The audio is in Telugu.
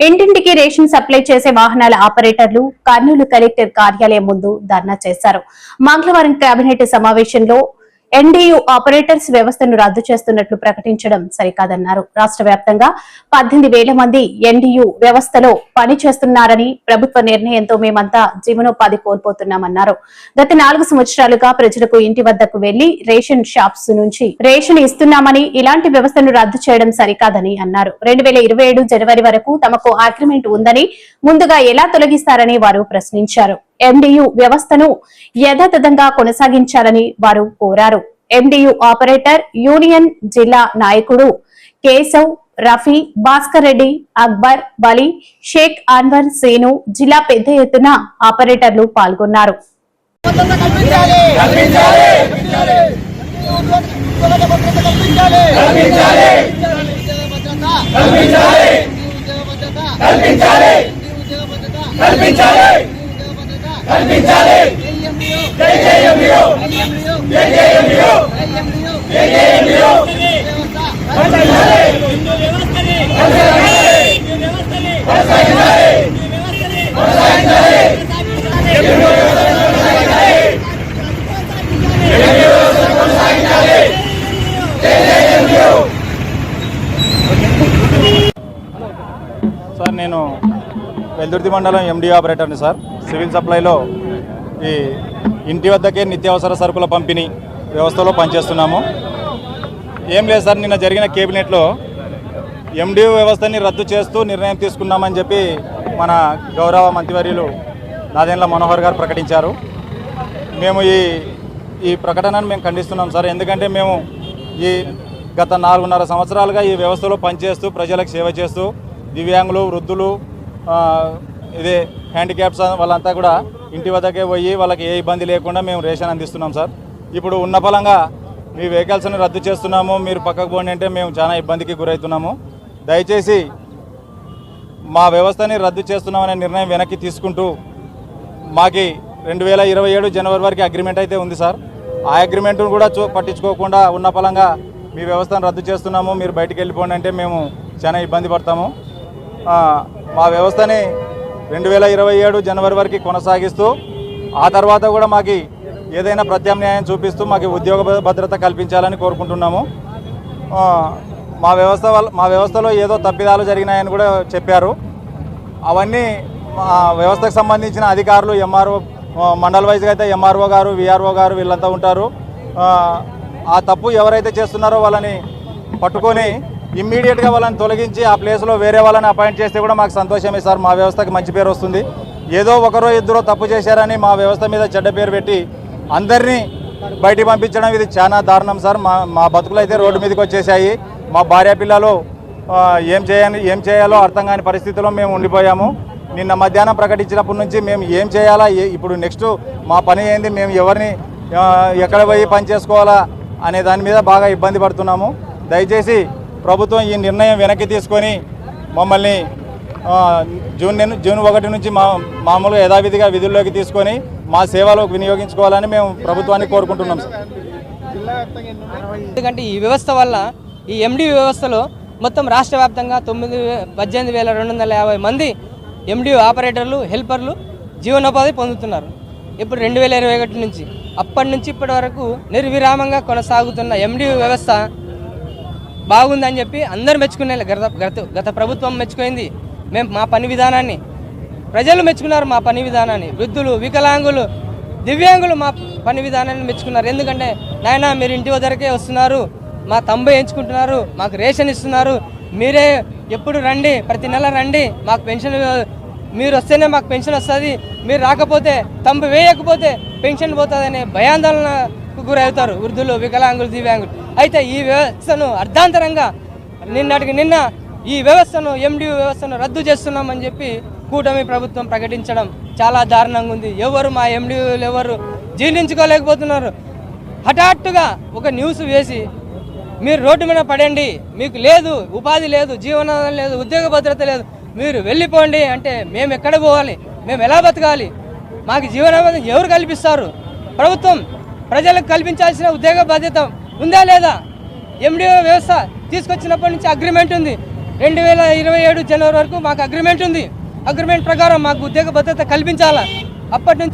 ఇంటింటికి రేషన్ సప్లై చేసే వాహనాల ఆపరేటర్లు కర్నూలు కలెక్టర్ కార్యాలయం ముందు ధర్నా చేశారు. మంగళవారం కేబినెట్ సమావేశంలో ఎన్డీయూ ఆపరేటర్స్ వ్యవస్థను రద్దు చేస్తున్నట్లు ప్రకటించడం సరికాదన్నారు. రాష్ట్ర వ్యాప్తంగా 18,000 మంది ఎన్డీయూ వ్యవస్థలో పనిచేస్తున్నారని, ప్రభుత్వ నిర్ణయంతో మేమంతా జీవనోపాధి కోల్పోతున్నామన్నారు. గత 4 సంవత్సరాలుగా ప్రజలకు ఇంటి వద్దకు వెళ్లి రేషన్ షాప్స్ నుంచి రేషన్ ఇస్తున్నామని, ఇలాంటి వ్యవస్థను రద్దు చేయడం సరికాదని అన్నారు. 2027 జనవరి వరకు తమకు అగ్రిమెంట్ ఉందని ముందుగా ఎలా తొలగిస్తారని వారు ప్రశ్నించారు. ఎండియు వ్యవస్థను యథాతథంగా కొనసాగించాలని వారు కోరారు. ఎండియు ఆపరేటర్ యూనియన్ జిల్లా నాయకుడు కేశవ్, రఫీ, భాస్కర్ రెడ్డి, అక్బర్, బలి, షేక్ అన్వర్, సేను, జిల్లా పెద్ద ఎత్తున ఆపరేటర్లు పాల్గొన్నారు. సార్, నేను వెల్దుర్తి మండలం ఎండి ఆపరేటర్ని సార్. సివిల్ సప్లైలో ఈ ఇంటి వద్దకే నిత్యావసర సరుకుల పంపిణీ వ్యవస్థలో పనిచేస్తున్నాము. ఏం లేదు సార్, నిన్న జరిగిన కేబినెట్లో ఎండియూ వ్యవస్థని రద్దు చేస్తూ నిర్ణయం తీసుకున్నామని చెప్పి మన గౌరవ మంత్రివర్యులు నాదెండ్ల మనోహర్ గారు ప్రకటించారు. మేము ఈ ప్రకటనను మేము ఖండిస్తున్నాం సార్. ఎందుకంటే మేము ఈ గత 4.5 సంవత్సరాలుగా ఈ వ్యవస్థలో పనిచేస్తూ ప్రజలకు సేవ చేస్తూ దివ్యాంగులు, వృద్ధులు, ఇదే హ్యాండిక్యాప్స్ వాళ్ళంతా కూడా ఇంటి వద్దకే పోయి వాళ్ళకి ఏ ఇబ్బంది లేకుండా మేము రేషన్ అందిస్తున్నాం సార్. ఇప్పుడు ఉన్న ఫలంగా మీ వెహికల్స్ని రద్దు చేస్తున్నాము, మీరు పక్కకు పోండి అంటే మేము చాలా ఇబ్బందికి గురవుతున్నాము. దయచేసి మా వ్యవస్థని రద్దు చేస్తున్నామనే నిర్ణయం వెనక్కి తీసుకుంటూ మాకి 2027 జనవరి వరకు అగ్రిమెంట్ అయితే ఉంది సార్. ఆ అగ్రిమెంట్ను కూడా పట్టించుకోకుండా ఉన్న ఫలంగా మీ వ్యవస్థను రద్దు చేస్తున్నాము, మీరు బయటికి వెళ్ళిపోండి అంటే మేము చాలా ఇబ్బంది పడతాము. మా వ్యవస్థని 2027 జనవరి వరకు కొనసాగిస్తూ ఆ తర్వాత కూడా మాకు ఏదైనా ప్రత్యామ్నాయం చూపిస్తూ మాకు ఉద్యోగ భద్రత కల్పించాలని కోరుకుంటున్నాము. మా వ్యవస్థలో ఏదో తప్పిదాలు జరిగినాయని కూడా చెప్పారు. అవన్నీ వ్యవస్థకు సంబంధించిన అధికారులు, ఎంఆర్ఓ, మండల వైజ్గా అయితే ఎంఆర్ఓ గారు, విఆర్ఓ గారు వీళ్ళంతా ఉంటారు. ఆ తప్పు ఎవరైతే చేస్తున్నారో వాళ్ళని పట్టుకొని ఇమ్మీడియట్గా వాళ్ళని తొలగించి ఆ ప్లేస్లో వేరే వాళ్ళని అపాయింట్ చేస్తే కూడా మాకు సంతోషమే సార్. మా వ్యవస్థకి మంచి పేరు వస్తుంది. ఏదో ఒకరో ఇద్దరో తప్పు చేశారని మా వ్యవస్థ మీద చెడ్డ పేరు పెట్టి అందరినీ బయటికి పంపించడం ఇది చాలా దారుణం సార్. మా బతుకులు అయితే రోడ్డు మీదకి వచ్చేసాయి. మా భార్య పిల్లలు ఏం చేయాలో అర్థం కాని పరిస్థితిలో మేము ఉండిపోయాము. నిన్న మధ్యాహ్నం ప్రకటించినప్పటి నుంచి మేము ఏం చేయాలా, ఇప్పుడు నెక్స్ట్ మా పని ఏంది, మేము ఎవరిని ఎక్కడ పోయి పని చేసుకోవాలా అనే దాని మీద బాగా ఇబ్బంది పడుతున్నాము. దయచేసి ప్రభుత్వం ఈ నిర్ణయం వెనక్కి తీసుకొని మమ్మల్ని జూన్ 1 నుంచి మామూలుగా యథావిధిగా విధుల్లోకి తీసుకొని మా సేవలో వినియోగించుకోవాలని మేము ప్రభుత్వాన్ని కోరుకుంటున్నాం సార్. ఎందుకంటే ఈ వ్యవస్థ వల్ల, ఈ ఎండి వ్యవస్థలో మొత్తం రాష్ట్ర వ్యాప్తంగా 18,250 మంది ఎండి ఆపరేటర్లు, హెల్పర్లు జీవనోపాధి పొందుతున్నారు. ఇప్పుడు 2021 నుంచి అప్పటి నుంచి ఇప్పటి వరకు నిర్విరామంగా కొనసాగుతున్న ఎండి వ్యవస్థ బాగుందని చెప్పి అందరూ మెచ్చుకునే, గత ప్రభుత్వం మెచ్చుకుంది. మేము మా పని విధానాన్ని, ప్రజలు మెచ్చుకున్నారు మా పని విధానాన్ని. వృద్ధులు, వికలాంగులు, దివ్యాంగులు మా పని విధానాన్ని మెచ్చుకున్నారు. ఎందుకంటే నాయన మీరు ఇంటి వద్దకే వస్తున్నారు, మా తంబు ఎంచుకుంటున్నారు, మాకు రేషన్ ఇస్తున్నారు, మీరే ఎప్పుడు రండి, ప్రతి నెల రండి, మాకు పెన్షన్, మీరు వస్తేనే మాకు పెన్షన్ వస్తుంది, మీరు రాకపోతే తంబు వేయకపోతే పెన్షన్ పోతుందనే భయాందోళనకు గురవుతారు వృద్ధులు, వికలాంగులు, దివ్యాంగులు. అయితే ఈ వ్యవస్థను అర్ధాంతరంగా నిన్న ఈ వ్యవస్థను, ఎండి వ్యవస్థను రద్దు చేస్తున్నామని చెప్పి కూటమి ప్రభుత్వం ప్రకటించడం చాలా దారుణంగా ఉంది. మా ఎండిలు ఎవరు జీర్ణించుకోలేకపోతున్నారు. హఠాత్తుగా ఒక న్యూస్ వేసి మీరు రోడ్డు మీద పడండి, మీకు లేదు ఉపాధి లేదు, జీవనాధారం లేదు, ఉద్యోగ భద్రత లేదు, మీరు వెళ్ళిపోండి అంటే మేము ఎక్కడ పోవాలి, మేము ఎలా బతకాలి, మాకు జీవనాధారం ఎవరు కల్పిస్తారు? ప్రభుత్వం ప్రజలకు కల్పించాల్సిన ఉద్యోగ బాధ్యత ఉందా లేదా? ఎండిఓ వ్యవస్థ తీసుకొచ్చినప్పటి నుంచి అగ్రిమెంట్ ఉంది. 2027 జనవరి వరకు మాకు అగ్రిమెంట్ ఉంది. అగ్రిమెంట్ ప్రకారం మాకు ఉద్యోగ భద్రత కల్పించాలా. అప్పటి నుంచి